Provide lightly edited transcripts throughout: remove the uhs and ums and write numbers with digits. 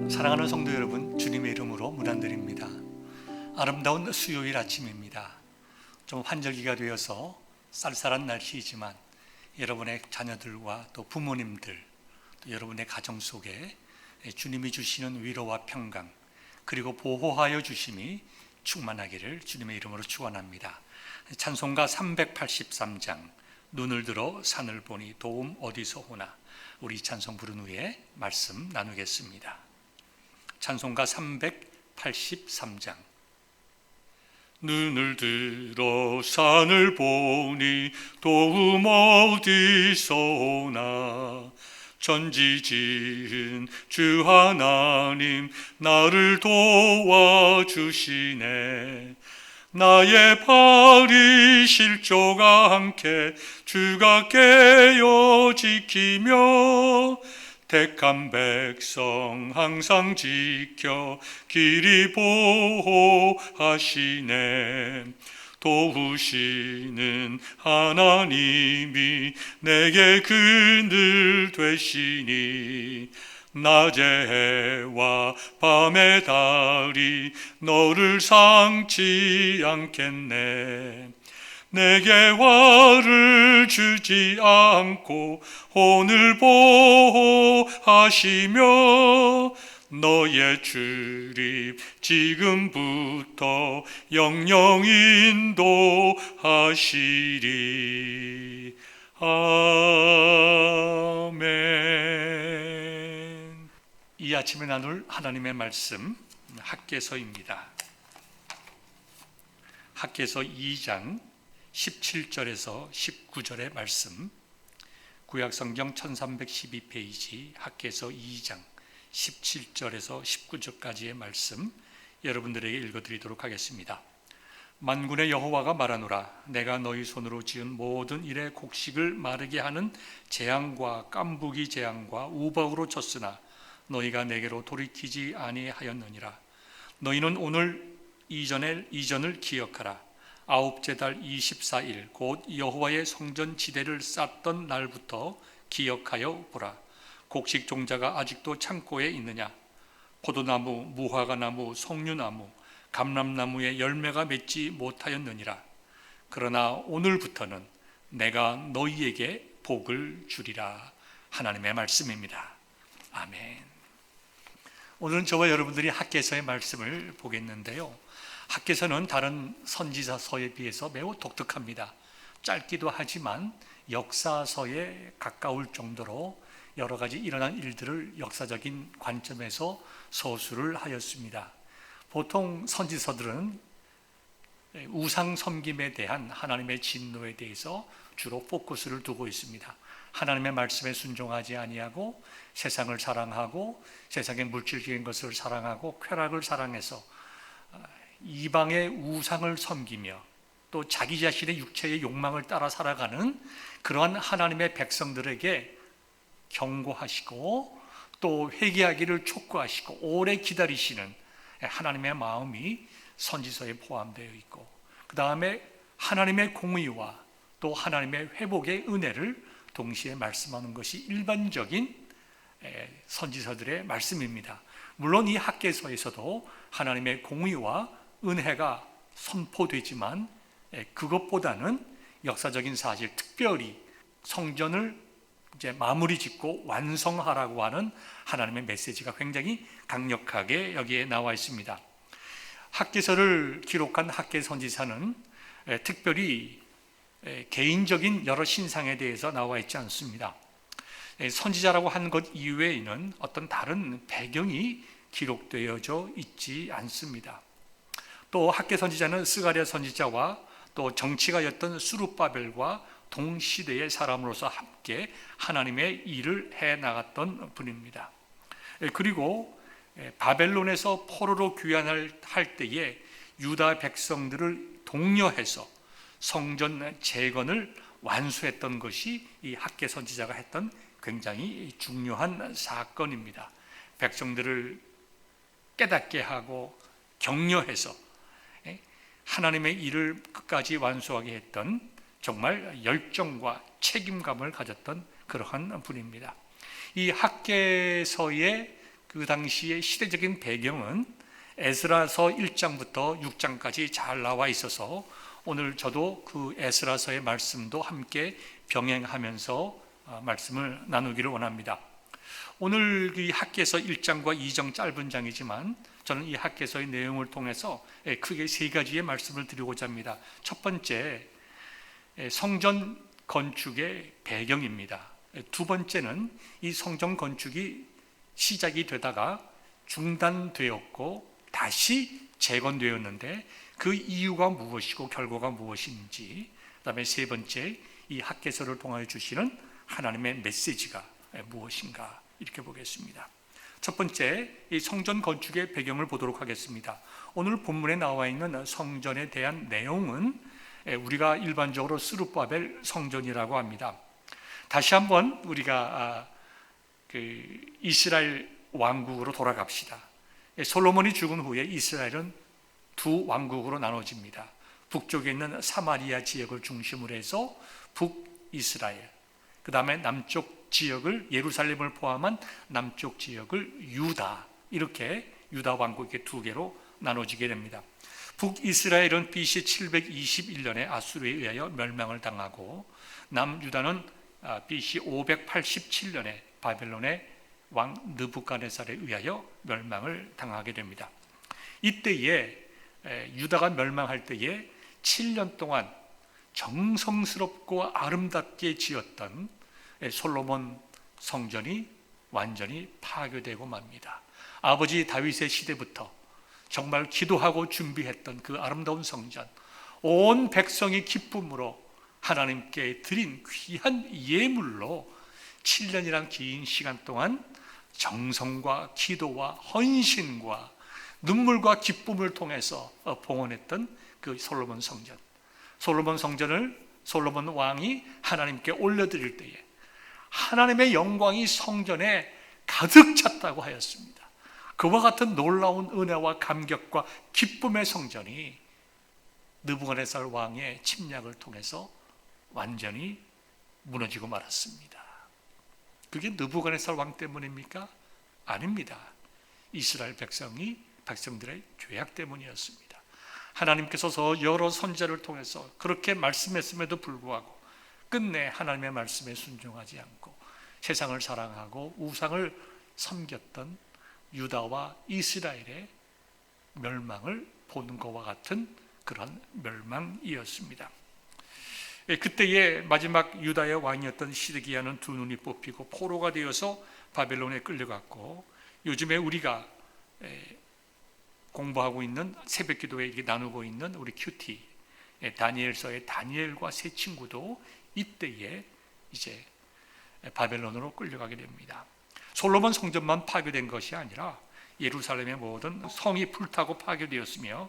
사랑하는 성도 여러분, 주님의 이름으로 문안드립니다. 아름다운 수요일 아침입니다. 좀 환절기가 되어서 쌀쌀한 날씨이지만 여러분의 자녀들과 또 부모님들, 또 여러분의 가정 속에 주님이 주시는 위로와 평강, 그리고 보호하여 주심이 충만하기를 주님의 이름으로 축원합니다. 찬송가 383장 눈을 들어 산을 보니 도움 어디서 오나, 우리 찬송 부른 후에 말씀 나누겠습니다. 찬송가 383장. 눈을 들어 산을 보니 도움 어디서 오나, 천지 지은 주 하나님 나를 도와주시네. 나의 발이 실족 않게 주가 깨어 지키며, 택한 백성 항상 지켜 길이 보호하시네. 도우시는 하나님이 내게 그늘 되시니, 낮의 해와 밤의 달이 너를 상치 않겠네. 내게 화를 주지 않고 혼을 보호하시며, 너의 출입 지금부터 영영 인도하시리. 아멘. 이 아침에 나눌 하나님의 말씀 학개서입니다. 학개서 2장 17절에서 19절의 말씀, 구약성경 1312페이지 학개서 2장 17절에서 19절까지의 말씀 여러분들에게 읽어드리도록 하겠습니다. 만군의 여호와가 말하노라. 내가 너희 손으로 지은 모든 일의 곡식을 마르게 하는 재앙과 깐부기 재앙과 우박으로 쳤으나 너희가 내게로 돌이키지 아니하였느니라. 너희는 오늘 이전을 기억하라. 아홉째 달 24일 곧 여호와의 성전 지대를 쌓던 날부터 기억하여 보라. 곡식 종자가 아직도 창고에 있느냐? 포도나무, 무화과나무, 석류나무, 감람나무의 열매가 맺지 못하였느니라. 그러나 오늘부터는 내가 너희에게 복을 주리라. 하나님의 말씀입니다. 아멘. 오늘은 저와 여러분들이 학개서의 말씀을 보겠는데요, 학개서는 다른 선지자서에 비해서 매우 독특합니다. 짧기도 하지만 역사서에 가까울 정도로 여러 가지 일어난 일들을 역사적인 관점에서 서술을 하였습니다. 보통 선지서들은 우상 섬김에 대한 하나님의 진노에 대해서 주로 포커스를 두고 있습니다. 하나님의 말씀에 순종하지 아니하고 세상을 사랑하고 세상의 물질적인 것을 사랑하고 쾌락을 사랑해서 이방의 우상을 섬기며 또 자기 자신의 육체의 욕망을 따라 살아가는 그러한 하나님의 백성들에게 경고하시고 또 회개하기를 촉구하시고 오래 기다리시는 하나님의 마음이 선지서에 포함되어 있고, 그 다음에 하나님의 공의와 또 하나님의 회복의 은혜를 동시에 말씀하는 것이 일반적인 선지서들의 말씀입니다. 물론 이 학개서에서도 하나님의 공의와 은혜가 선포되지만 그것보다는 역사적인 사실, 특별히 성전을 이제 마무리 짓고 완성하라고 하는 하나님의 메시지가 굉장히 강력하게 여기에 나와 있습니다. 학개서를 기록한 학개 선지자는 특별히 개인적인 여러 신상에 대해서 나와 있지 않습니다. 선지자라고 한 것 이외에는 어떤 다른 배경이 기록되어져 있지 않습니다. 또 학개 선지자는 스가랴 선지자와 또 정치가였던 수룹바벨과 동시대의 사람으로서 함께 하나님의 일을 해나갔던 분입니다. 그리고 바벨론에서 포로로 귀환할 때에 유다 백성들을 독려해서 성전 재건을 완수했던 것이 이 학개 선지자가 했던 굉장히 중요한 사건입니다. 백성들을 깨닫게 하고 격려해서 하나님의 일을 끝까지 완수하게 했던 정말 열정과 책임감을 가졌던 그러한 분입니다. 이 학개서의 그 당시의 시대적인 배경은 에스라서 1장부터 6장까지 잘 나와 있어서 오늘 저도 그 에스라서의 말씀도 함께 병행하면서 말씀을 나누기를 원합니다. 오늘 이 학개서 1장과 2장 짧은 장이지만 저는 이 학개서의 내용을 통해서 크게 세 가지의 말씀을 드리고자 합니다. 첫 번째, 성전 건축의 배경입니다. 두 번째는 이 성전 건축이 시작이 되다가 중단되었고 다시 재건되었는데 그 이유가 무엇이고 결과가 무엇인지, 그다음에 세 번째, 이 학개서를 통하여 주시는 하나님의 메시지가 무엇인가 이렇게 보겠습니다. 첫 번째, 이 성전 건축의 배경을 보도록 하겠습니다. 오늘 본문에 나와 있는 성전에 대한 내용은 우리가 일반적으로 스룹바벨 성전이라고 합니다. 다시 한번 우리가 이스라엘 왕국으로 돌아갑시다. 솔로몬이 죽은 후에 이스라엘은 두 왕국으로 나눠집니다. 북쪽에 있는 사마리아 지역을 중심으로 해서 북이스라엘, 그 다음에 남쪽 지역을, 예루살렘을 포함한 남쪽 지역을 유다, 이렇게 유다 왕국의 두 개로 나눠지게 됩니다. 북이스라엘은 BC 721년에 아수르에 의하여 멸망을 당하고, 남유다는 BC 587년에 바벨론의 왕 느부갓네살에 의하여 멸망을 당하게 됩니다. 이때에 유다가 멸망할 때에 7년 동안 정성스럽고 아름답게 지었던 솔로몬 성전이 완전히 파괴되고 맙니다. 아버지 다윗의 시대부터 정말 기도하고 준비했던 그 아름다운 성전, 온 백성이 기쁨으로 하나님께 드린 귀한 예물로 7년이란 긴 시간 동안 정성과 기도와 헌신과 눈물과 기쁨을 통해서 봉헌했던 그 솔로몬 성전. 솔로몬 성전을 솔로몬 왕이 하나님께 올려드릴 때에 하나님의 영광이 성전에 가득 찼다고 하였습니다. 그와 같은 놀라운 은혜와 감격과 기쁨의 성전이 느부갓네살 왕의 침략을 통해서 완전히 무너지고 말았습니다. 그게 느부갓네살 왕 때문입니까? 아닙니다. 이스라엘 백성들의 죄악 때문이었습니다. 하나님께서 여러 선지자를 통해서 그렇게 말씀했음에도 불구하고 끝내 하나님의 말씀에 순종하지 않고 세상을 사랑하고 우상을 섬겼던 유다와 이스라엘의 멸망을 보는 것과 같은 그런 멸망이었습니다. 그때의 마지막 유다의 왕이었던 시드기야는 두 눈이 뽑히고 포로가 되어서 바벨론에 끌려갔고, 요즘에 우리가 공부하고 있는 새벽기도에 나누고 있는 우리 큐티 다니엘서의 다니엘과 세 친구도 이때에 이제 바벨론으로 끌려가게 됩니다. 솔로몬 성전만 파괴된 것이 아니라 예루살렘의 모든 성이 불타고 파괴되었으며,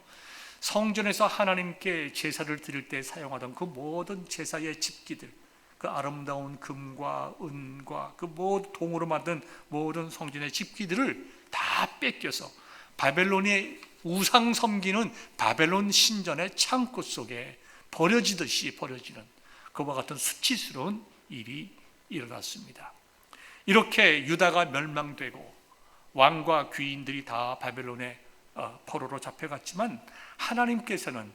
성전에서 하나님께 제사를 드릴 때 사용하던 그 모든 제사의 집기들, 그 아름다운 금과 은과 그 모든 동으로 만든 모든 성전의 집기들을 다 뺏겨서 바벨론의 우상 섬기는 바벨론 신전의 창고 속에 버려지듯이 버려지는 그와 같은 수치스러운 일이 일어났습니다. 이렇게 유다가 멸망되고 왕과 귀인들이 다 바벨론의 포로로 잡혀갔지만, 하나님께서는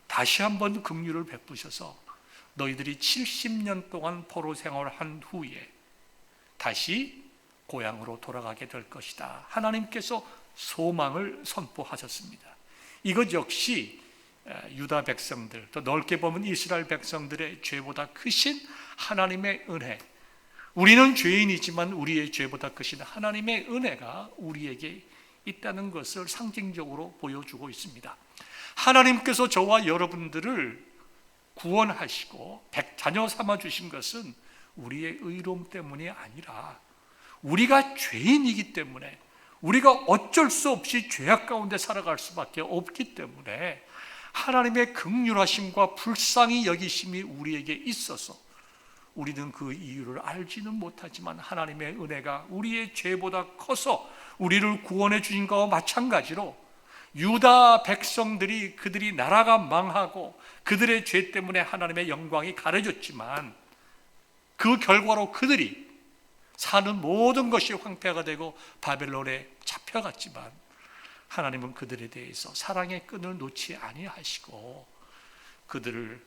다시 한번 긍휼을 베푸셔서 너희들이 70년 동안 포로 생활한 후에 다시 고향으로 돌아가게 될 것이다, 하나님께서 소망을 선포하셨습니다. 이것 역시 유다 백성들, 또 넓게 보면 이스라엘 백성들의 죄보다 크신 하나님의 은혜, 우리는 죄인이지만 우리의 죄보다 크신 하나님의 은혜가 우리에게 있다는 것을 상징적으로 보여주고 있습니다. 하나님께서 저와 여러분들을 구원하시고 자녀 삼아 주신 것은 우리의 의로움 때문이 아니라 우리가 죄인이기 때문에, 우리가 어쩔 수 없이 죄악 가운데 살아갈 수밖에 없기 때문에 하나님의 긍휼하심과 불쌍히 여기심이 우리에게 있어서 우리는 그 이유를 알지는 못하지만 하나님의 은혜가 우리의 죄보다 커서 우리를 구원해 주신 것과 마찬가지로 유다 백성들이, 그들이 나라가 망하고 그들의 죄 때문에 하나님의 영광이 가려졌지만 그 결과로 그들이 사는 모든 것이 황폐가 되고 바벨론에 잡혀갔지만 하나님은 그들에 대해서 사랑의 끈을 놓지 아니하시고 그들을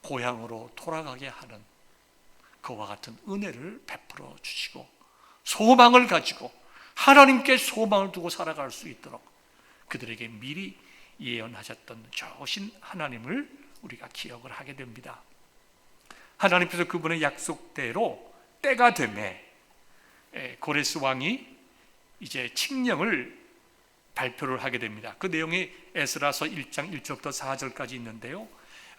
고향으로 돌아가게 하는 그와 같은 은혜를 베풀어 주시고 소망을 가지고 하나님께 소망을 두고 살아갈 수 있도록 그들에게 미리 예언하셨던 좋으신 하나님을 우리가 기억을 하게 됩니다. 하나님께서 그분의 약속대로 때가 되매 고레스 왕이 이제 칙령을 발표를 하게 됩니다. 그 내용이 에스라서 1장 1절부터 4절까지 있는데요,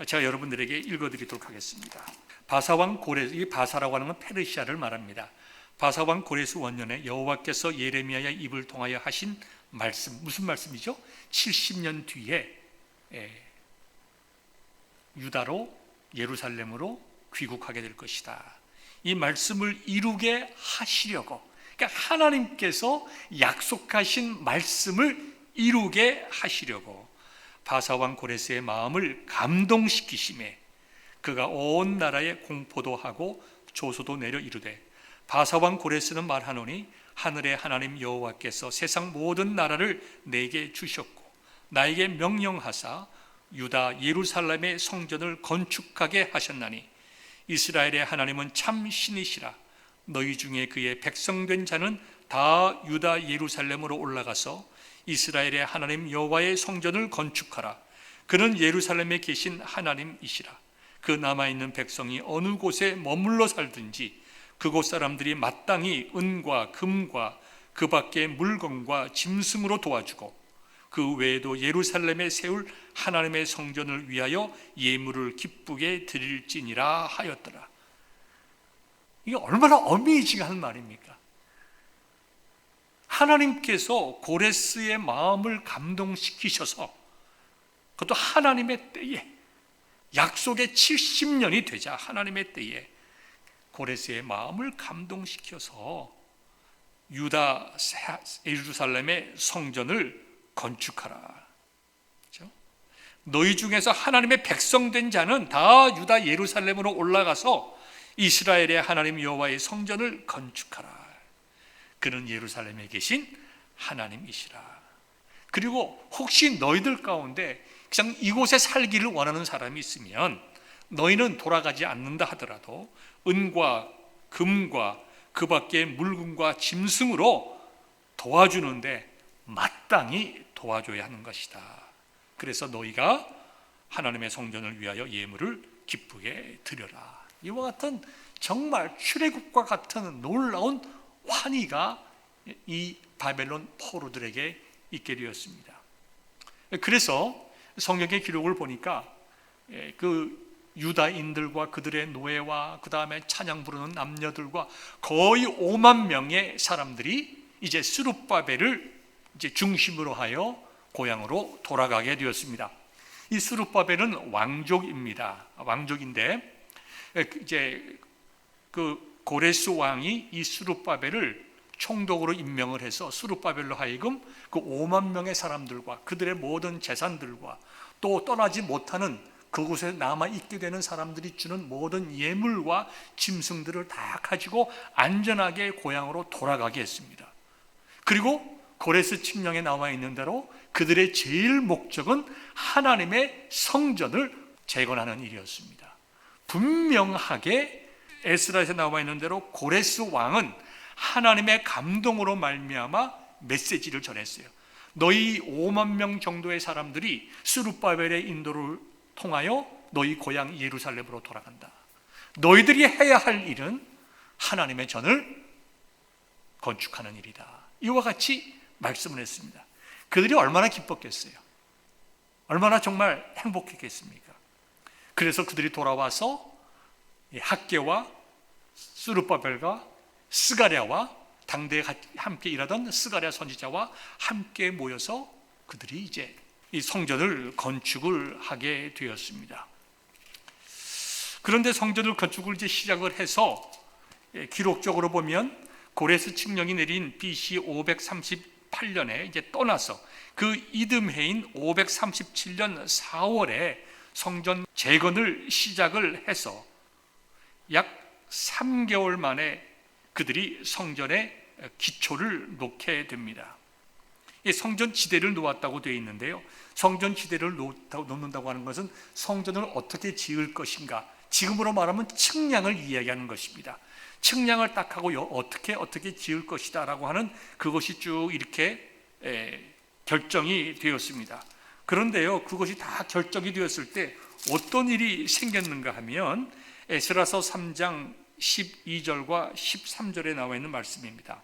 제가 여러분들에게 읽어드리도록 하겠습니다. 바사왕 고레스, 이 바사라고 하는 건 페르시아를 말합니다. 바사왕 고레스 원년에 여호와께서 예레미야의 입을 통하여 하신 말씀, 무슨 말씀이죠? 70년 뒤에 유다로 예루살렘으로 귀국하게 될 것이다. 이 말씀을 이루게 하시려고, 그러니까 하나님께서 약속하신 말씀을 이루게 하시려고 바사왕 고레스의 마음을 감동시키심에 그가 온 나라에 공포도 하고 조소도 내려 이르되 바사왕 고레스는 말하노니 하늘의 하나님 여호와께서 세상 모든 나라를 내게 주셨고 나에게 명령하사 유다 예루살렘의 성전을 건축하게 하셨나니 이스라엘의 하나님은 참 신이시라. 너희 중에 그의 백성된 자는 다 유다 예루살렘으로 올라가서 이스라엘의 하나님 여호와의 성전을 건축하라. 그는 예루살렘에 계신 하나님이시라. 그 남아있는 백성이 어느 곳에 머물러 살든지 그곳 사람들이 마땅히 은과 금과 그 밖의 물건과 짐승으로 도와주고 그 외에도 예루살렘에 세울 하나님의 성전을 위하여 예물을 기쁘게 드릴지니라 하였더라. 이게 얼마나 어메이징한 말입니까? 하나님께서 고레스의 마음을 감동시키셔서 그것도 하나님의 때에 약속의 70년이 되자 하나님의 때에 고레스의 마음을 감동시켜서 유다 예루살렘의 성전을 건축하라. 그렇죠? 너희 중에서 하나님의 백성된 자는 다 유다 예루살렘으로 올라가서 이스라엘의 하나님 여호와의 성전을 건축하라. 그는 예루살렘에 계신 하나님이시라. 그리고 혹시 너희들 가운데 그냥 이곳에 살기를 원하는 사람이 있으면 너희는 돌아가지 않는다 하더라도 은과 금과 그 밖의 물건과 짐승으로 도와주는데 마땅히 도와줘야 하는 것이다. 그래서 너희가 하나님의 성전을 위하여 예물을 기쁘게 드려라. 이와 같은 정말 출애굽과 같은 놀라운 환희가 이 바벨론 포로들에게 있게 되었습니다. 그래서 성경의 기록을 보니까 그 유다인들과 그들의 노예와 그 다음에 찬양 부르는 남녀들과 거의 5만 명의 사람들이 이제 스룹바벨을 이제 중심으로 하여 고향으로 돌아가게 되었습니다. 이 스룹바벨은 왕족입니다. 왕족인데 이제 그 고레스 왕이 이 스룹바벨을 총독으로 임명을 해서 스룹바벨로 하여금 그 5만 명의 사람들과 그들의 모든 재산들과 또 떠나지 못하는 그곳에 남아있게 되는 사람들이 주는 모든 예물과 짐승들을 다 가지고 안전하게 고향으로 돌아가게 했습니다. 그리고 고레스 칙령에 나와 있는 대로 그들의 제일 목적은 하나님의 성전을 재건하는 일이었습니다. 분명하게 에스라에서 나와 있는 대로 고레스 왕은 하나님의 감동으로 말미암아 메시지를 전했어요. 너희 5만 명 정도의 사람들이 스룹바벨의 인도를 통하여 너희 고향 예루살렘으로 돌아간다. 너희들이 해야 할 일은 하나님의 전을 건축하는 일이다. 이와 같이 말씀을 했습니다. 그들이 얼마나 기뻤겠어요? 얼마나 정말 행복했겠습니까? 그래서 그들이 돌아와서 학개와 스룹바벨과 스가랴와 당대에 함께 일하던 스가랴 선지자와 함께 모여서 그들이 이제 이 성전을 건축을 하게 되었습니다. 그런데 성전을 건축을 이제 시작을 해서 기록적으로 보면 고레스 칙령이 내린 BC 538년에 이제 떠나서 그 이듬해인 537년 4월에 성전 재건을 시작을 해서 약 3개월 만에 그들이 성전에 기초를 놓게 됩니다. 성전 지대를 놓았다고 되어 있는데요, 성전 지대를 놓는다고 하는 것은 성전을 어떻게 지을 것인가, 지금으로 말하면 측량을 이야기하는 것입니다. 측량을 딱 하고 어떻게 지을 것이다 라고 하는 그것이 쭉 이렇게 결정이 되었습니다. 그런데요, 그것이 다 결정이 되었을 때 어떤 일이 생겼는가 하면 에스라서 3장 12절과 13절에 나와 있는 말씀입니다.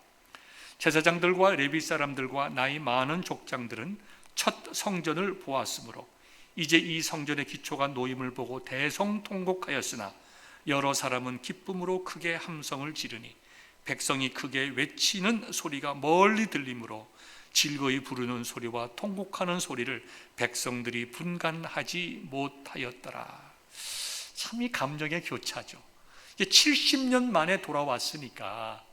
제사장들과 레위 사람들과 나이 많은 족장들은 첫 성전을 보았으므로 이제 이 성전의 기초가 놓임을 보고 대성통곡하였으나 여러 사람은 기쁨으로 크게 함성을 지르니 백성이 크게 외치는 소리가 멀리 들리므로 즐거이 부르는 소리와 통곡하는 소리를 백성들이 분간하지 못하였더라. 참 이 감정의 교차죠. 70년 만에 돌아왔으니까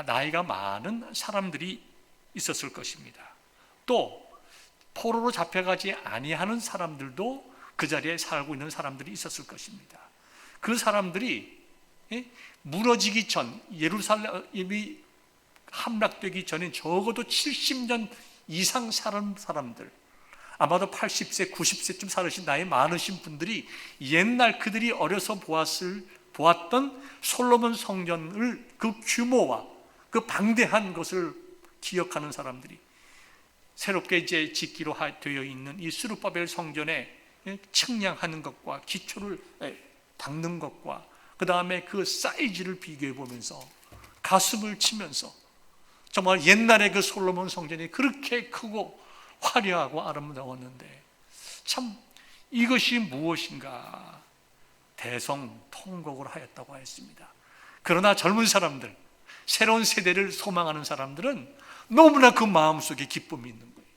나이가 많은 사람들이 있었을 것입니다. 또 포로로 잡혀가지 아니하는 사람들도 그 자리에 살고 있는 사람들이 있었을 것입니다. 그 사람들이 무너지기 전, 예루살렘이 함락되기 전에 적어도 70년 이상 살은 사람들, 아마도 80세, 90세쯤 살으신 나이 많으신 분들이 옛날 그들이 어려서 보았던 솔로몬 성전을 그 규모와 그 방대한 것을 기억하는 사람들이 새롭게 이제 짓기로 되어 있는 이 스룹바벨 성전에 측량하는 것과 기초를 닦는 것과 그 다음에 그 사이즈를 비교해 보면서 가슴을 치면서 정말 옛날에 그 솔로몬 성전이 그렇게 크고 화려하고 아름다웠는데 참 이것이 무엇인가 대성통곡을 하였다고 하였습니다. 그러나 젊은 사람들, 새로운 세대를 소망하는 사람들은 너무나 그 마음속에 기쁨이 있는 거예요.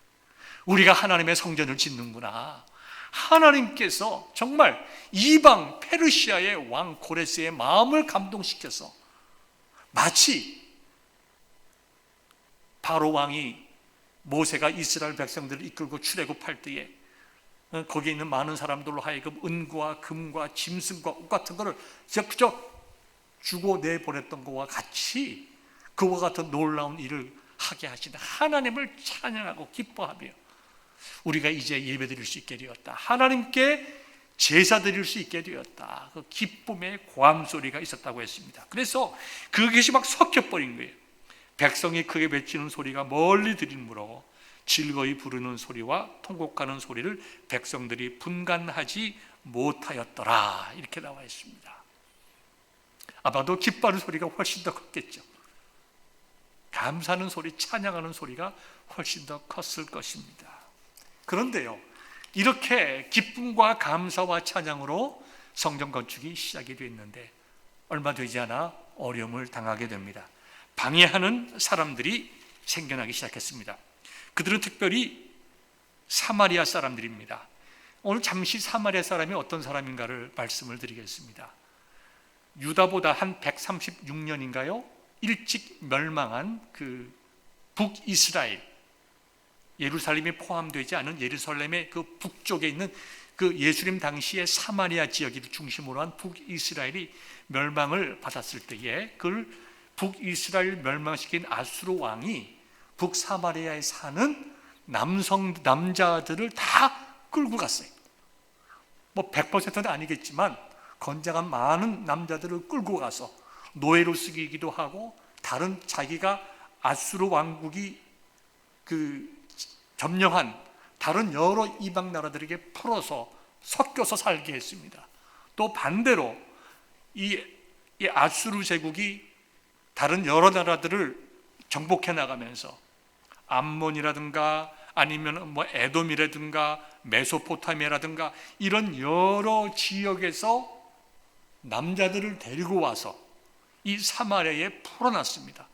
우리가 하나님의 성전을 짓는구나. 하나님께서 정말 이방 페르시아의 왕 고레스의 마음을 감동시켜서 마치 바로 왕이 모세가 이스라엘 백성들을 이끌고 출애굽할 때에 거기에 있는 많은 사람들로 하여금 은과 금과 짐승과 옷 같은 것을 그저 주고 내보냈던 것과 같이 그와 같은 놀라운 일을 하게 하시는 하나님을 찬양하고 기뻐하며 우리가 이제 예배드릴 수 있게 되었다, 하나님께 제사 드릴 수 있게 되었다, 그 기쁨의 고함소리가 있었다고 했습니다. 그래서 그것이 막 섞여버린 거예요. 백성이 크게 외치는 소리가 멀리 들리므로 즐거이 부르는 소리와 통곡하는 소리를 백성들이 분간하지 못하였더라, 이렇게 나와 있습니다. 아마도 기뻐하는 소리가 훨씬 더 컸겠죠. 감사하는 소리, 찬양하는 소리가 훨씬 더 컸을 것입니다. 그런데요, 이렇게 기쁨과 감사와 찬양으로 성전 건축이 시작이 됐는데 얼마 되지 않아 어려움을 당하게 됩니다. 방해하는 사람들이 생겨나기 시작했습니다. 그들은 특별히 사마리아 사람들입니다. 오늘 잠시 사마리아 사람이 어떤 사람인가를 말씀을 드리겠습니다. 유다보다 한 136년인가요? 일찍 멸망한 그 북이스라엘, 예루살렘이 포함되지 않은 예루살렘의 그 북쪽에 있는 그 예수님 당시의 사마리아 지역을 중심으로 한 북이스라엘이 멸망을 받았을 때에 그걸 북이스라엘 멸망시킨 아수르 왕이 북사마리아에 사는 남자들을 다 끌고 갔어요. 뭐 100%는 아니겠지만 건장한 많은 남자들을 끌고 가서 노예로 쓰기도 하고 다른 자기가 아수르 왕국이 그 점령한 다른 여러 이방 나라들에게 풀어서 섞여서 살게 했습니다. 또 반대로 이 아수르 제국이 다른 여러 나라들을 정복해 나가면서 암몬이라든가 아니면 뭐 에돔이라든가 메소포타미아라든가 이런 여러 지역에서 남자들을 데리고 와서 이 사마리아에 풀어놨습니다.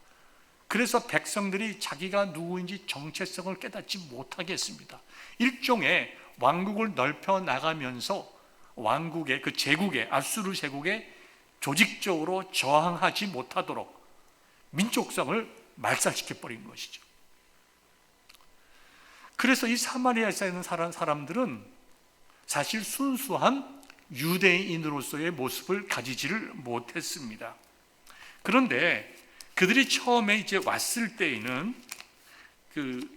그래서 백성들이 자기가 누구인지 정체성을 깨닫지 못하게 했습니다. 일종의 왕국을 넓혀 나가면서 왕국의 그 제국에 아수르 제국에 조직적으로 저항하지 못하도록 민족성을 말살시켜 버린 것이죠. 그래서 이 사마리아에 사는 사람들은 사실 순수한 유대인으로서의 모습을 가지지를 못했습니다. 그런데 그들이 처음에 이제 왔을 때에는 그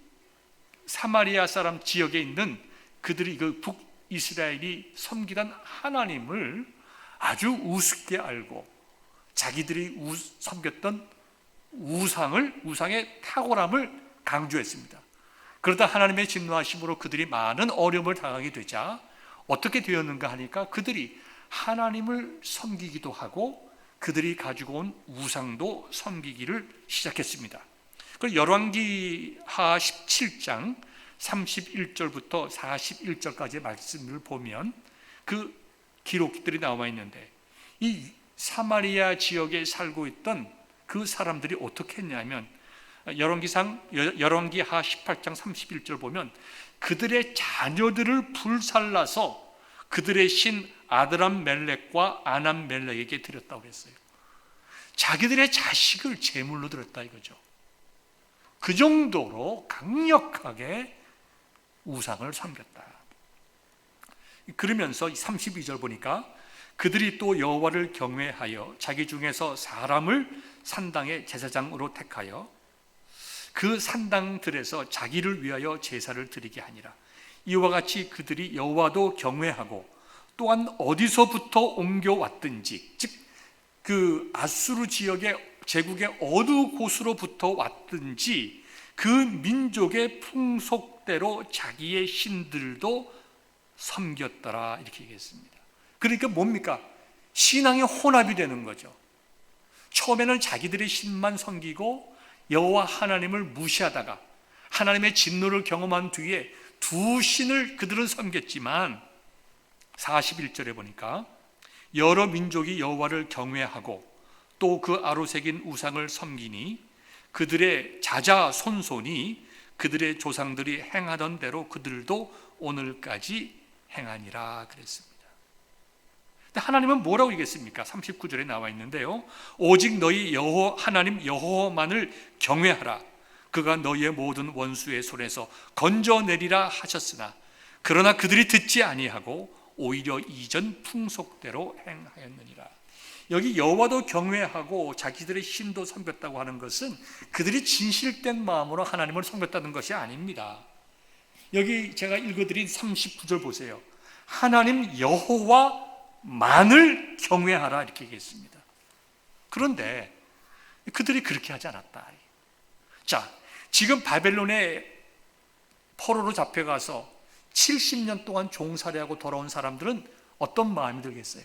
사마리아 사람 지역에 있는 그들이 그 북이스라엘이 섬기던 하나님을 아주 우습게 알고 자기들이 섬겼던 우상의 탁월함을 강조했습니다. 그러다 하나님의 진노하심으로 그들이 많은 어려움을 당하게 되자 어떻게 되었는가 하니까 그들이 하나님을 섬기기도 하고 그들이 가지고 온 우상도 섬기기를 시작했습니다. 그리고 열왕기하 17장 31절부터 41절까지의 말씀을 보면 그 기록들이 나와 있는데, 이 사마리아 지역에 살고 있던 그 사람들이 어떻게 했냐면, 열왕기하 18장 31절 보면 그들의 자녀들을 불살라서 그들의 신 아드람 멜렉과 아남 멜렉에게 드렸다고 했어요. 자기들의 자식을 제물로 드렸다 이거죠. 그 정도로 강력하게 우상을 섬겼다. 그러면서 32절 보니까 그들이 또 여호와를 경외하여 자기 중에서 사람을 산당의 제사장으로 택하여 그 산당들에서 자기를 위하여 제사를 드리게 하니라. 이와 같이 그들이 여호와도 경외하고 또한 어디서부터 옮겨왔든지, 즉 그 아수르 지역의 제국의 어느 곳으로부터 왔든지 그 민족의 풍속대로 자기의 신들도 섬겼더라, 이렇게 얘기했습니다. 그러니까 뭡니까? 신앙의 혼합이 되는 거죠. 처음에는 자기들의 신만 섬기고 여호와 하나님을 무시하다가 하나님의 진노를 경험한 뒤에 두 신을 그들은 섬겼지만 41절에 보니까 여러 민족이 여호와를 경외하고 또 그 아로새긴 우상을 섬기니 그들의 자자손손이 그들의 조상들이 행하던 대로 그들도 오늘까지 행하니라 그랬습니다. 근데 하나님은 뭐라고 얘기했습니까? 39절에 나와 있는데요, 오직 너희 하나님 여호와만을 경외하라. 그가 너희의 모든 원수의 손에서 건져내리라 하셨으나 그러나 그들이 듣지 아니하고 오히려 이전 풍속대로 행하였느니라. 여기 여호와도 경외하고 자기들의 신도 섬겼다고 하는 것은 그들이 진실된 마음으로 하나님을 섬겼다는 것이 아닙니다. 여기 제가 읽어드린 39절 보세요. 하나님 여호와만을 경외하라 이렇게 얘기했습니다. 그런데 그들이 그렇게 하지 않았다. 자, 지금 바벨론에 포로로 잡혀가서 70년 동안 종살이하고 돌아온 사람들은 어떤 마음이 들겠어요?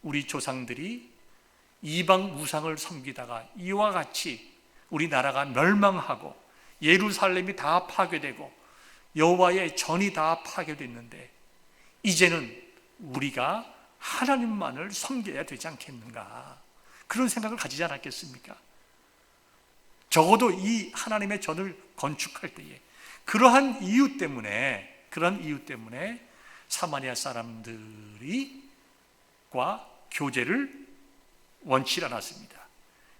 우리 조상들이 이방 우상을 섬기다가 이와 같이 우리나라가 멸망하고 예루살렘이 다 파괴되고 여호와의 전이 다 파괴됐는데 이제는 우리가 하나님만을 섬겨야 되지 않겠는가, 그런 생각을 가지지 않았겠습니까? 적어도 이 하나님의 전을 건축할 때에 그러한 이유 때문에 사마리아 사람들과 교제를 원치 않았습니다.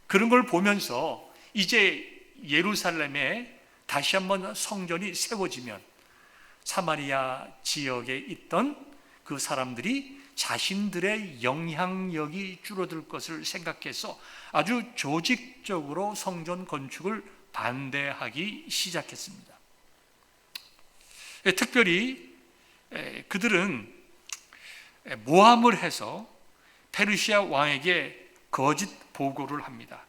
그런 걸 보면서 이제 예루살렘에 다시 한번 성전이 세워지면 사마리아 지역에 있던 그 사람들이 자신들의 영향력이 줄어들 것을 생각해서 아주 조직적으로 성전 건축을 반대하기 시작했습니다. 특별히 그들은 모함을 해서 페르시아 왕에게 거짓 보고를 합니다.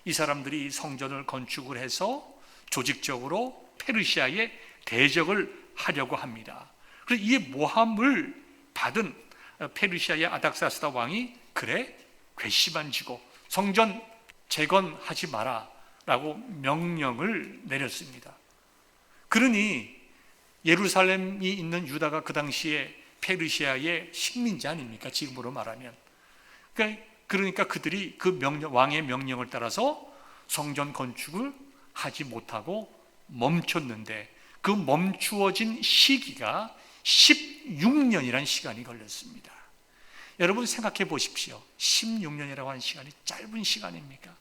이 사람들이 성전을 건축을 해서 조직적으로 페르시아에 대적을 하려고 합니다. 그래서 이 모함을 받은 페르시아의 아닥사스다 왕이 그래 괘씸한 지고 성전 재건하지 마라 라고 명령을 내렸습니다. 그러니 예루살렘이 있는 유다가 그 당시에 페르시아의 식민지 아닙니까? 지금으로 말하면. 그러니까 그들이 그 왕의 명령을 따라서 성전 건축을 하지 못하고 멈췄는데 그 멈추어진 시기가 16년이라는 시간이 걸렸습니다. 여러분 생각해 보십시오. 16년이라고 하는 시간이 짧은 시간입니까?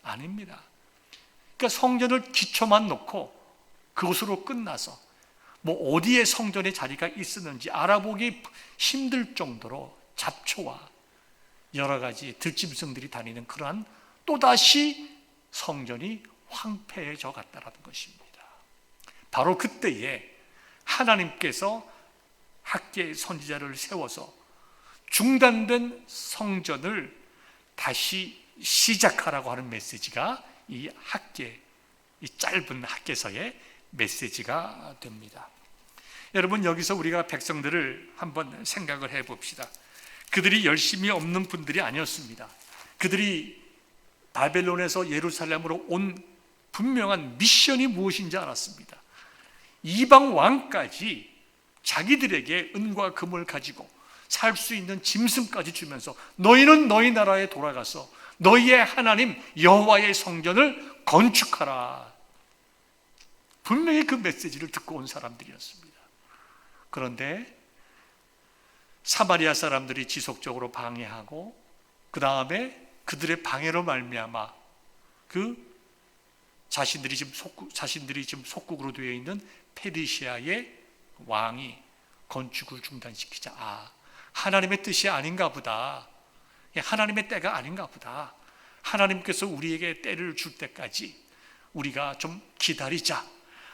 아닙니다. 그러니까 성전을 기초만 놓고 그것으로 끝나서 뭐 어디에 성전의 자리가 있었는지 알아보기 힘들 정도로 잡초와 여러 가지 들짐승들이 다니는 그러한 또다시 성전이 황폐해져 갔다라는 것입니다. 바로 그때에 하나님께서 학계 선지자를 세워서 중단된 성전을 다시 시작하라고 하는 메시지가 이 짧은 학계서의 메시지가 됩니다. 여러분, 여기서 우리가 백성들을 한번 생각을 해봅시다. 그들이 열심히 없는 분들이 아니었습니다. 그들이 바벨론에서 예루살렘으로 온 분명한 미션이 무엇인지 알았습니다. 이방 왕까지 자기들에게 은과 금을 가지고 살 수 있는 짐승까지 주면서 너희는 너희 나라에 돌아가서 너희의 하나님 여호와의 성전을 건축하라. 분명히 그 메시지를 듣고 온 사람들이었습니다. 그런데 사마리아 사람들이 지속적으로 방해하고 그 다음에 그들의 방해로 말미암아 자신들이 지금 속국으로 되어 있는 페르시아의 왕이 건축을 중단시키자. 하나님의 뜻이 아닌가 보다. 하나님의 때가 아닌가 보다. 하나님께서 우리에게 때를 줄 때까지 우리가 좀 기다리자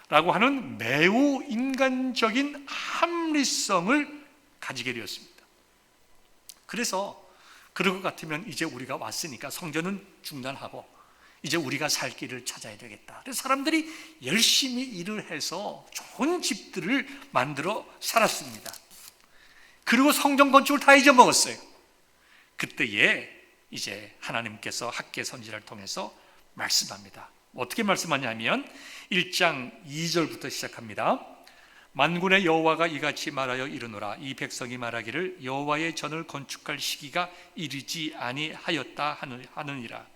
라고 하는 매우 인간적인 합리성을 가지게 되었습니다. 그래서 그럴 것 같으면 이제 우리가 왔으니까 성전은 중단하고 이제 우리가 살 길을 찾아야 되겠다. 그래서 사람들이 열심히 일을 해서 좋은 집들을 만들어 살았습니다. 그리고 성전 건축을 다 잊어먹었어요. 그때에 이제 하나님께서 학계 선지자를 통해서 말씀합니다. 어떻게 말씀하냐면 1장 2절부터 시작합니다. 만군의 여호와가 이같이 말하여 이르노라. 이 백성이 말하기를 여호와의 전을 건축할 시기가 이르지 아니하였다 하느니라.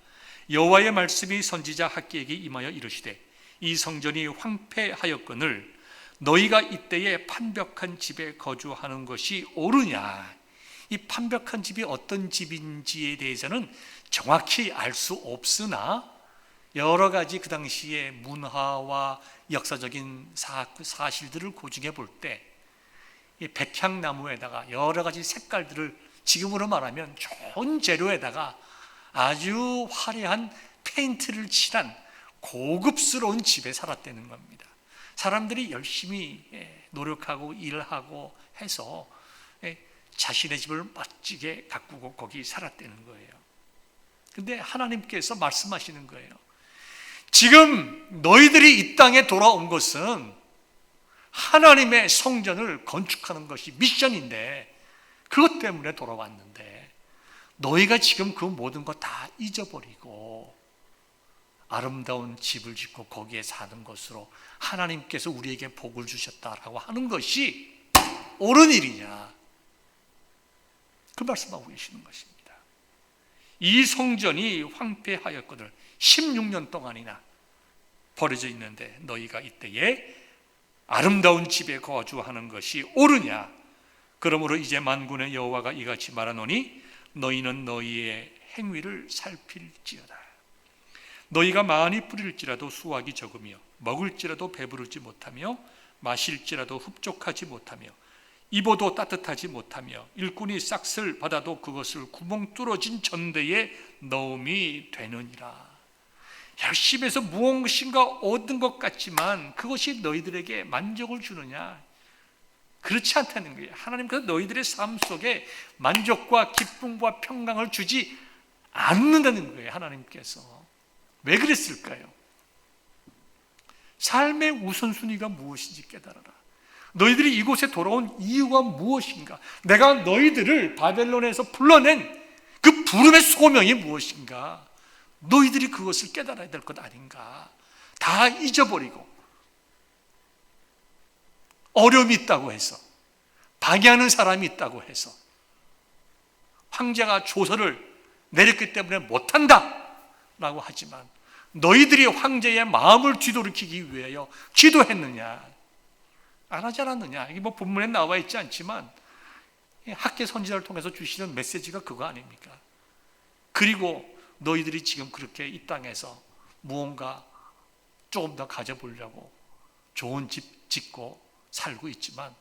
여호와의 말씀이 선지자 학기에게 임하여 이르시되 이 성전이 황폐하였거늘 너희가 이때에 판벽한 집에 거주하는 것이 옳으냐. 이 판벽한 집이 어떤 집인지에 대해서는 정확히 알 수 없으나 여러 가지 그 당시의 문화와 역사적인 사실들을 고증해 볼 때 이 백향나무에다가 여러 가지 색깔들을 지금으로 말하면 좋은 재료에다가 아주 화려한 페인트를 칠한 고급스러운 집에 살았다는 겁니다. 사람들이 열심히 노력하고 일하고 해서 자신의 집을 멋지게 가꾸고 거기 살았다는 거예요. 근데 하나님께서 말씀하시는 거예요. 지금 너희들이 이 땅에 돌아온 것은 하나님의 성전을 건축하는 것이 미션인데 그것 때문에 돌아왔는데 너희가 지금 그 모든 거 다 잊어버리고 아름다운 집을 짓고 거기에 사는 것으로 하나님께서 우리에게 복을 주셨다라고 하는 것이 옳은 일이냐, 그 말씀하고 계시는 것입니다. 이 성전이 황폐하였거늘 16년 동안이나 버려져 있는데 너희가 이때에 아름다운 집에 거주하는 것이 옳으냐. 그러므로 이제 만군의 여호와가 이같이 말하노니 너희는 너희의 행위를 살필지어다. 너희가 많이 뿌릴지라도 수확이 적으며 먹을지라도 배부르지 못하며 마실지라도 흡족하지 못하며 입어도 따뜻하지 못하며 일꾼이 싹을 받아도 그것을 구멍 뚫어진 전대에 넣음이 되느니라. 열심히 해서 무엇인가 얻은 것 같지만 그것이 너희들에게 만족을 주느냐? 그렇지 않다는 거예요. 하나님께서 너희들의 삶 속에 만족과 기쁨과 평강을 주지 않는다는 거예요. 하나님께서 왜 그랬을까요? 삶의 우선순위가 무엇인지 깨달아라. 너희들이 이곳에 돌아온 이유가 무엇인가? 내가 너희들을 바벨론에서 불러낸 그 부름의 소명이 무엇인가? 너희들이 그것을 깨달아야 될 것 아닌가? 다 잊어버리고 어려움이 있다고 해서, 방해하는 사람이 있다고 해서, 황제가 조서를 내렸기 때문에 못한다 라고 하지만 너희들이 황제의 마음을 뒤돌이키기 위하여 기도했느냐? 안 하지 않았느냐? 이게 뭐 본문에 나와 있지 않지만 학계 선지자를 통해서 주시는 메시지가 그거 아닙니까? 그리고 너희들이 지금 그렇게 이 땅에서 무언가 조금 더 가져보려고 좋은 집 짓고 살고 있지만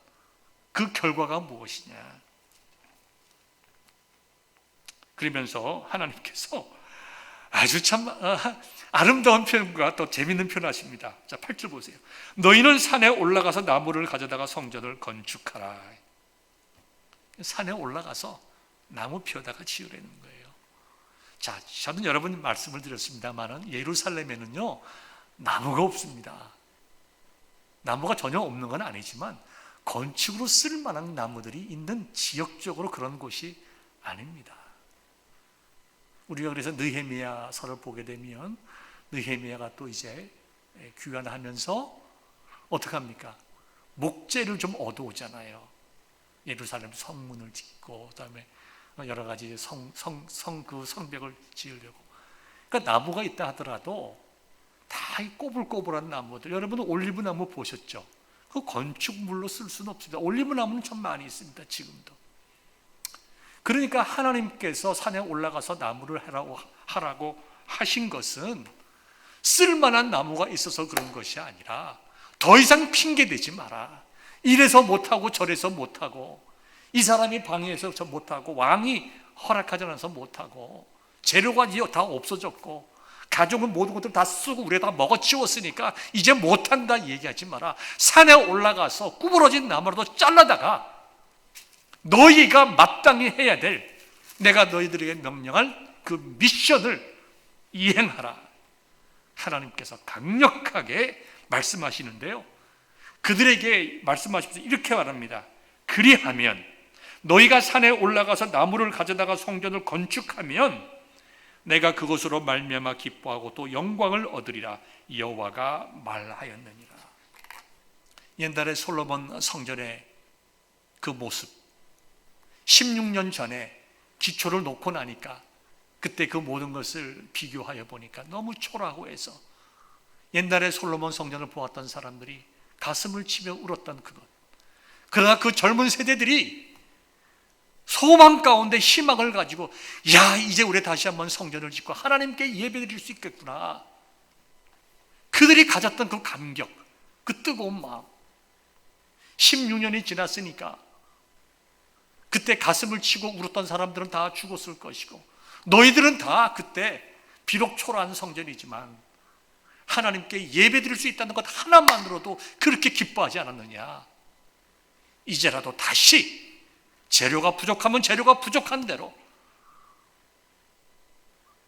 그 결과가 무엇이냐? 그러면서 하나님께서 아주 참 아름다운 표현과 또 재밌는 표현을 하십니다. 자, 8절 보세요. 너희는 산에 올라가서 나무를 가져다가 성전을 건축하라. 산에 올라가서 나무 피워다가 지으라는 거예요. 자, 저는 여러분 말씀을 드렸습니다만 예루살렘에는요 나무가 없습니다. 나무가 전혀 없는 건 아니지만 건축으로 쓸만한 나무들이 있는 지역적으로 그런 곳이 아닙니다. 우리가 그래서 느헤미야서를 보게 되면 느헤미야가 또 이제 귀환하면서 어떻게 합니까? 목재를 좀 얻어오잖아요. 예루살렘 성문을 짓고 그다음에 여러 가지 그 성벽을 지으려고. 그러니까 나무가 있다 하더라도 다 꼬불꼬불한 나무들. 여러분은 올리브 나무 보셨죠? 그 건축물로 쓸 수는 없습니다. 올리브 나무는 참 많이 있습니다. 지금도. 그러니까 하나님께서 산에 올라가서 나무를 하라고 하신 것은 쓸만한 나무가 있어서 그런 것이 아니라 더 이상 핑계대지 마라. 이래서 못하고 저래서 못하고 이 사람이 방해해서 저 못하고 왕이 허락하지 않아서 못하고 재료가 이제 다 없어졌고 가족은 모든 것들 다 쓰고 우리가 다 먹어치웠으니까 이제 못한다 얘기하지 마라. 산에 올라가서 구부러진 나무라도 잘라다가 너희가 마땅히 해야 될 내가 너희들에게 명령할 그 미션을 이행하라. 하나님께서 강력하게 말씀하시는데요, 그들에게 말씀하시면서 이렇게 말합니다. 그리하면 너희가 산에 올라가서 나무를 가져다가 성전을 건축하면 내가 그것으로 말미암아 기뻐하고 또 영광을 얻으리라. 여호와가 말하였느니라. 옛날에 솔로몬 성전의 그 모습, 16년 전에 기초를 놓고 나니까 그때 그 모든 것을 비교하여 보니까 너무 초라하고 해서 옛날에 솔로몬 성전을 보았던 사람들이 가슴을 치며 울었던 그것. 그러나 그 젊은 세대들이 소망 가운데 희망을 가지고 야, 이제 우리 다시 한번 성전을 짓고 하나님께 예배드릴 수 있겠구나. 그들이 가졌던 그 감격, 그 뜨거운 마음. 16년이 지났으니까 그때 가슴을 치고 울었던 사람들은 다 죽었을 것이고 너희들은 다 그때 비록 초라한 성전이지만 하나님께 예배드릴 수 있다는 것 하나만으로도 그렇게 기뻐하지 않았느냐. 이제라도 다시 재료가 부족하면 재료가 부족한 대로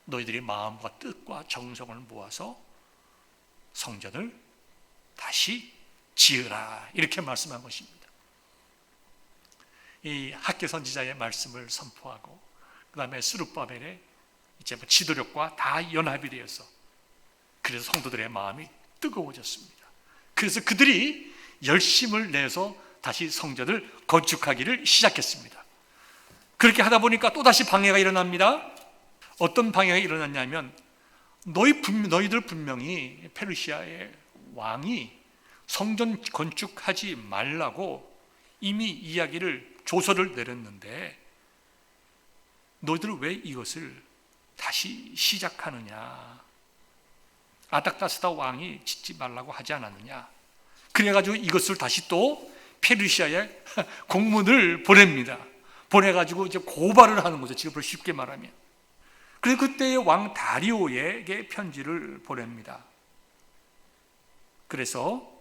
너희들이 마음과 뜻과 정성을 모아서 성전을 다시 지으라. 이렇게 말씀한 것입니다. 이 학개 선지자의 말씀을 선포하고 그 다음에 스룹바벨의 이제 지도력과 다 연합이 되어서 그래서 성도들의 마음이 뜨거워졌습니다. 그래서 그들이 열심을 내서 다시 성전을 건축하기를 시작했습니다. 그렇게 하다 보니까 또다시 방해가 일어납니다. 어떤 방해가 일어났냐면 너희들 분명히 페르시아의 왕이 성전 건축하지 말라고 이미 이야기를 조서를 내렸는데 너희들은 왜 이것을 다시 시작하느냐. 아닥다스다 왕이 짓지 말라고 하지 않았느냐. 그래가지고 이것을 다시 또 페르시아에 공문을 보냅니다. 보내가지고 이제 고발을 하는 거죠. 지금 쉽게 말하면. 그래서 그때의 왕 다리오에게 편지를 보냅니다. 그래서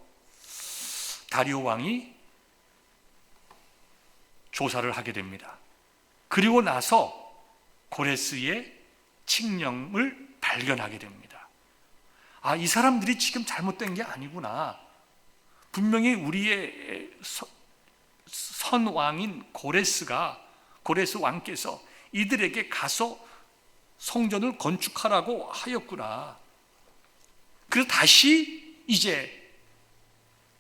다리오 왕이 조사를 하게 됩니다. 그리고 나서 고레스의 칙령을 발견하게 됩니다. 아, 이 사람들이 지금 잘못된 게 아니구나. 분명히 우리의 선왕인 고레스 왕께서 이들에게 가서 성전을 건축하라고 하였구나. 그래서 다시 이제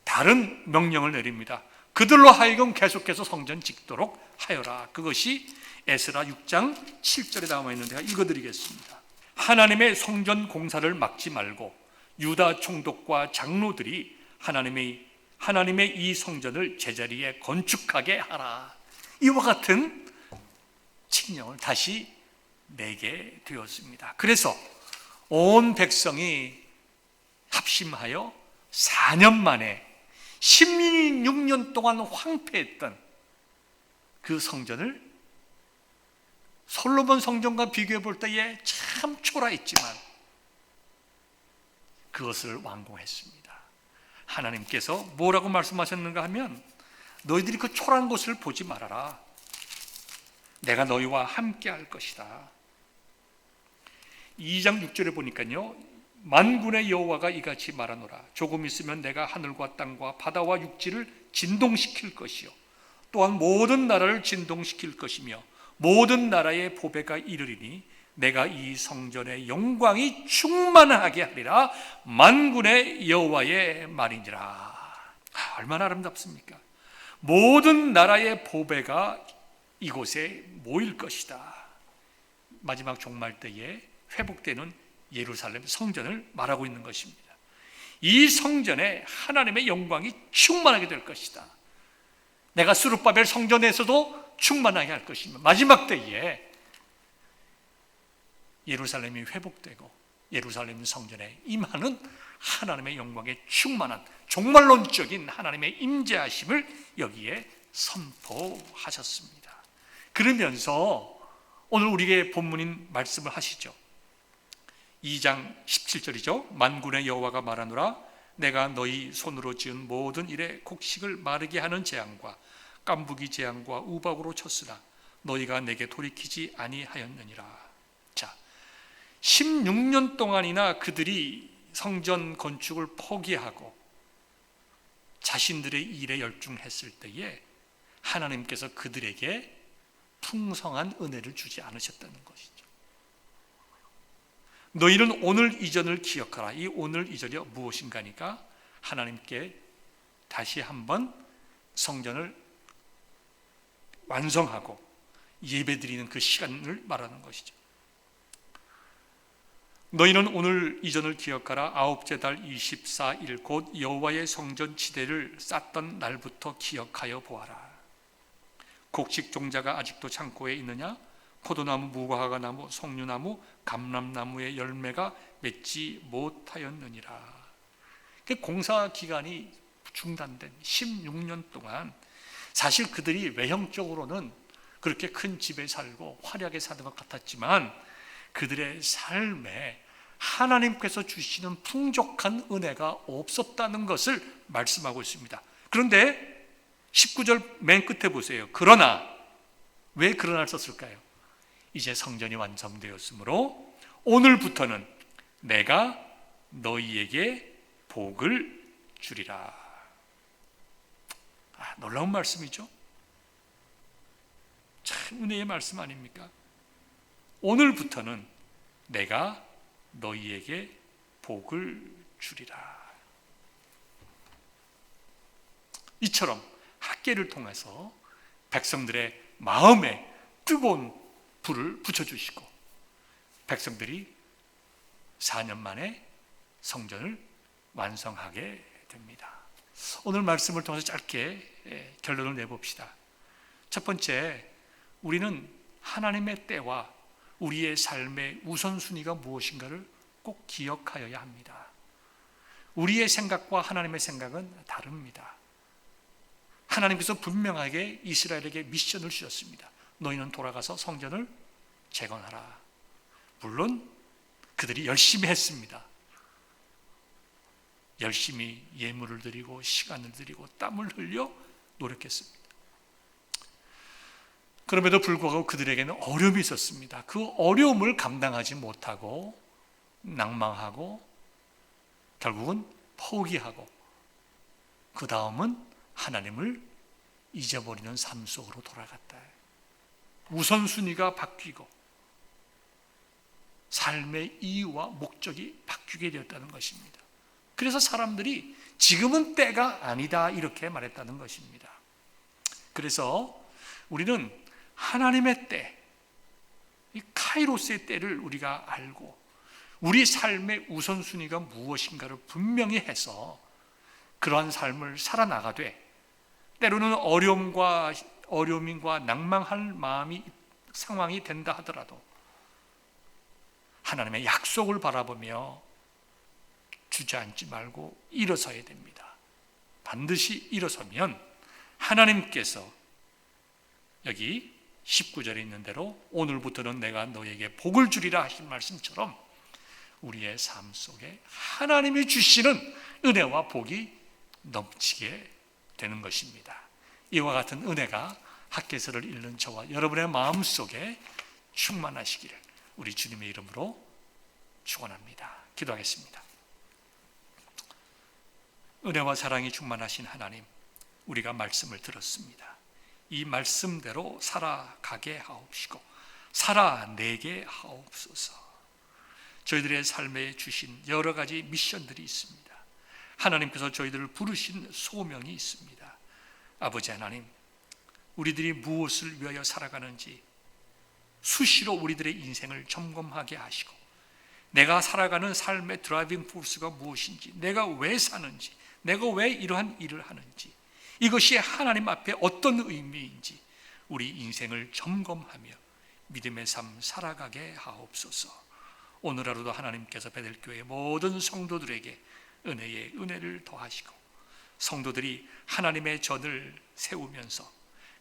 다른 명령을 내립니다. 그들로 하여금 계속해서 성전 짓도록 하여라. 그것이 에스라 6장 7절에 나와 있는데 제가 읽어드리겠습니다. 하나님의 성전 공사를 막지 말고 유다 총독과 장로들이 하나님의 이 성전을 제자리에 건축하게 하라. 이와 같은 칙령을 다시 내게 되었습니다. 그래서 온 백성이 합심하여 4년 만에 16년 동안 황폐했던 그 성전을 솔로몬 성전과 비교해 볼 때에 참 초라했지만 그것을 완공했습니다. 하나님께서 뭐라고 말씀하셨는가 하면 너희들이 그 초라한 것을 보지 말아라. 내가 너희와 함께 할 것이다. 2장 6절에 보니까요, 만군의 여호와가 이같이 말하노라. 조금 있으면 내가 하늘과 땅과 바다와 육지를 진동시킬 것이요 또한 모든 나라를 진동시킬 것이며 모든 나라의 보배가 이르리니 내가 이 성전의 영광이 충만하게 하리라. 만군의 여호와의 말이니라. 얼마나 아름답습니까? 모든 나라의 보배가 이곳에 모일 것이다. 마지막 종말 때에 회복되는 예루살렘 성전을 말하고 있는 것입니다. 이 성전에 하나님의 영광이 충만하게 될 것이다. 내가 스룹바벨 성전에서도 충만하게 할 것이며 마지막 때에 예루살렘이 회복되고 예루살렘 성전에 임하는 하나님의 영광에 충만한 종말론적인 하나님의 임재하심을 여기에 선포하셨습니다. 그러면서 오늘 우리에게 본문인 말씀을 하시죠. 2장 17절이죠. 만군의 여호와가 말하노라. 내가 너희 손으로 지은 모든 일에 곡식을 마르게 하는 재앙과 깐부기 재앙과 우박으로 쳤으나 너희가 내게 돌이키지 아니하였느니라. 자, 16년 동안이나 그들이 성전 건축을 포기하고 자신들의 일에 열중했을 때에 하나님께서 그들에게 풍성한 은혜를 주지 않으셨다는 것이죠. 너희는 오늘 이전을 기억하라. 이 오늘 이전이 무엇인가니까 하나님께 다시 한번 성전을 완성하고 예배드리는 그 시간을 말하는 것이죠. 너희는 오늘 이전을 기억하라. 아홉째 달 24일 곧 여호와의 성전 지대를 쌓던 날부터 기억하여 보아라. 곡식 종자가 아직도 창고에 있느냐? 포도나무, 무화과 나무, 석류나무, 감람나무의 열매가 맺지 못하였느니라. 공사 기간이 중단된 16년 동안 사실 그들이 외형적으로는 그렇게 큰 집에 살고 화려하게 사는 것 같았지만 그들의 삶에 하나님께서 주시는 풍족한 은혜가 없었다는 것을 말씀하고 있습니다. 그런데 19절 맨 끝에 보세요. 그러나, 왜 그러나를 썼을까요? 이제 성전이 완성되었으므로 오늘부터는 내가 너희에게 복을 주리라. 놀라운 말씀이죠. 참 은혜의 말씀 아닙니까? 오늘부터는 내가 너희에게 복을 주리라. 이처럼 학계를 통해서 백성들의 마음에 뜨거운 불을 붙여주시고 백성들이 4년 만에 성전을 완성하게 됩니다. 오늘 말씀을 통해서 짧게 결론을 내봅시다. 첫 번째, 우리는 하나님의 때와 우리의 삶의 우선순위가 무엇인가를 꼭 기억하여야 합니다. 우리의 생각과 하나님의 생각은 다릅니다. 하나님께서 분명하게 이스라엘에게 미션을 주셨습니다. 너희는 돌아가서 성전을 재건하라. 물론 그들이 열심히 했습니다. 열심히 예물을 드리고 시간을 드리고 땀을 흘려 노력했습니다. 그럼에도 불구하고 그들에게는 어려움이 있었습니다. 그 어려움을 감당하지 못하고 낭망하고 결국은 포기하고 그 다음은 하나님을 잊어버리는 삶 속으로 돌아갔다. 우선순위가 바뀌고 삶의 이유와 목적이 바뀌게 되었다는 것입니다. 그래서 사람들이 지금은 때가 아니다 이렇게 말했다는 것입니다. 그래서 우리는 하나님의 때, 이 카이로스의 때를 우리가 알고 우리 삶의 우선순위가 무엇인가를 분명히 해서 그러한 삶을 살아나가되 때로는 어려움과 낭망할 상황이 된다 하더라도 하나님의 약속을 바라보며 주저앉지 말고 일어서야 됩니다. 반드시 일어서면 하나님께서 여기 19절에 있는 대로 오늘부터는 내가 너에게 복을 주리라 하신 말씀처럼 우리의 삶 속에 하나님이 주시는 은혜와 복이 넘치게 되는 것입니다. 이와 같은 은혜가 학개서를 읽는 저와 여러분의 마음 속에 충만하시기를 우리 주님의 이름으로 축원합니다. 기도하겠습니다. 은혜와 사랑이 충만하신 하나님, 우리가 말씀을 들었습니다. 이 말씀대로 살아가게 하옵시고 살아내게 하옵소서. 저희들의 삶에 주신 여러 가지 미션들이 있습니다. 하나님께서 저희들을 부르신 소명이 있습니다. 아버지 하나님, 우리들이 무엇을 위하여 살아가는지 수시로 우리들의 인생을 점검하게 하시고 내가 살아가는 삶의 드라이빙 포스가 무엇인지, 내가 왜 사는지, 내가 왜 이러한 일을 하는지, 이것이 하나님 앞에 어떤 의미인지 우리 인생을 점검하며 믿음의 삶 살아가게 하옵소서. 오늘 하루도 하나님께서 베델교회 모든 성도들에게 은혜의 은혜를 더하시고 성도들이 하나님의 전을 세우면서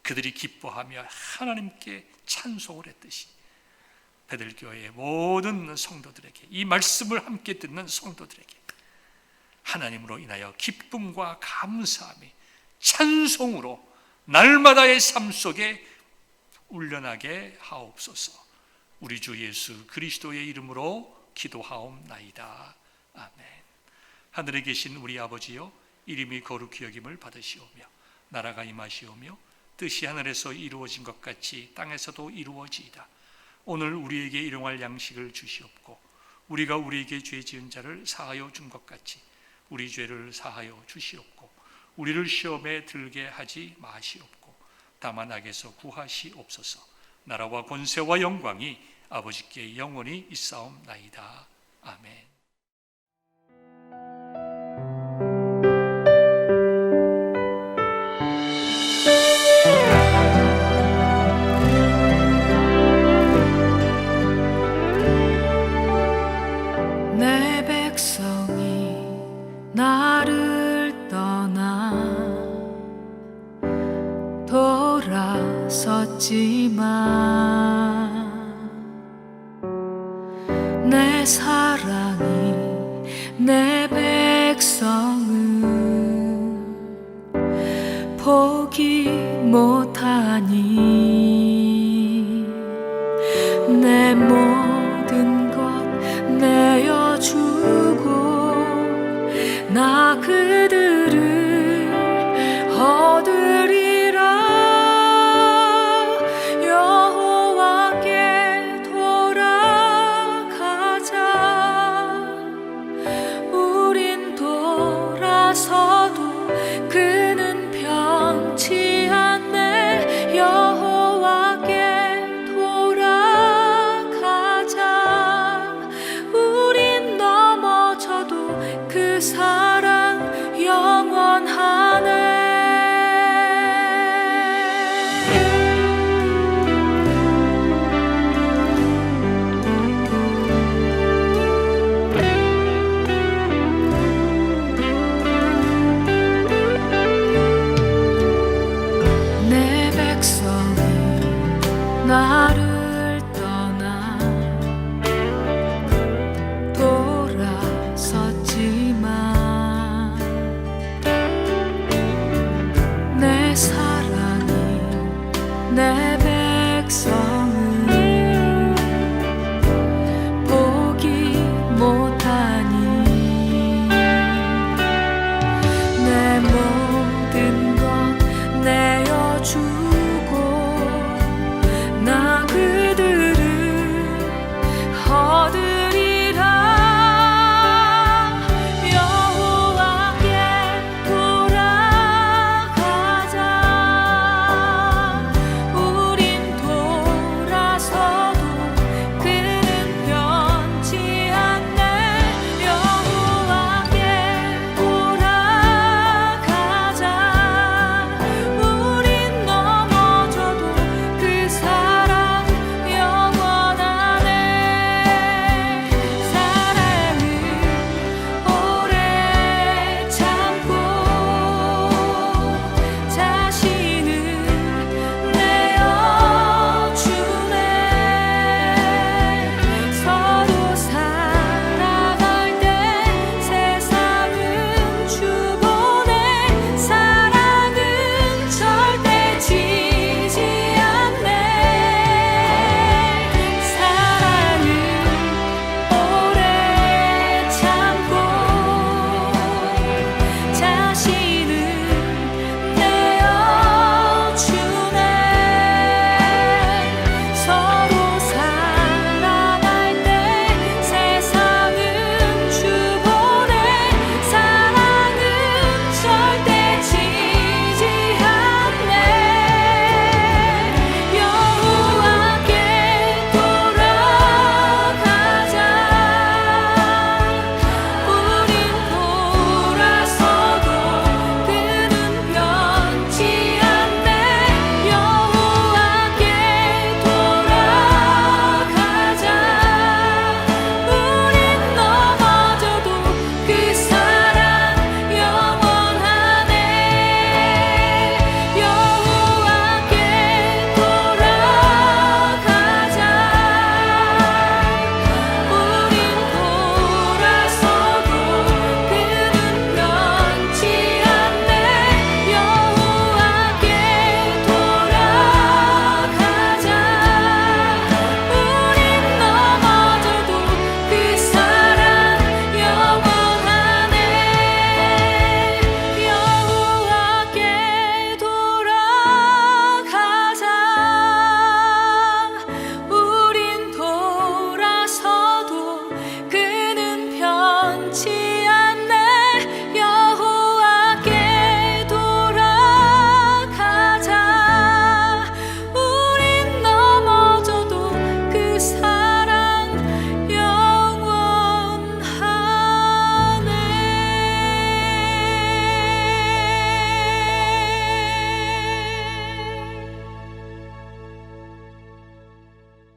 그들이 기뻐하며 하나님께 찬송을 했듯이 베델교회의 모든 성도들에게, 이 말씀을 함께 듣는 성도들에게 하나님으로 인하여 기쁨과 감사함이 찬송으로 날마다의 삶 속에 울려나게 하옵소서. 우리 주 예수 그리스도의 이름으로 기도하옵나이다. 아멘. 하늘에 계신 우리 아버지여, 이름이 거룩히 여김을 받으시오며 나라가 임하시오며 뜻이 하늘에서 이루어진 것 같이 땅에서도 이루어지이다. 오늘 우리에게 일용할 양식을 주시옵고 우리가 우리에게 죄 지은 자를 사하여 준 것 같이 우리 죄를 사하여 주시옵고 우리를 시험에 들게 하지 마시옵고 다만 악에서 구하시옵소서. 나라와 권세와 영광이 아버지께 영원히 있사옵나이다. 아멘. 내 백성이 나를 떠나 돌아섰지만 내 사랑이 내 백성을 포기 못하니 내 모든 것 내어주고 나 그들을 얻으리라. 여호와께 돌아가자. 우린 돌아서도 그는 변치 않네. 여호와께 돌아가자. 우린 넘어져도 그 사랑 영원하네. 내 백성이 나를 떠나 돌아섰지만 내 사랑이 내 백성을 포기 못하니 내 모든 것 내어주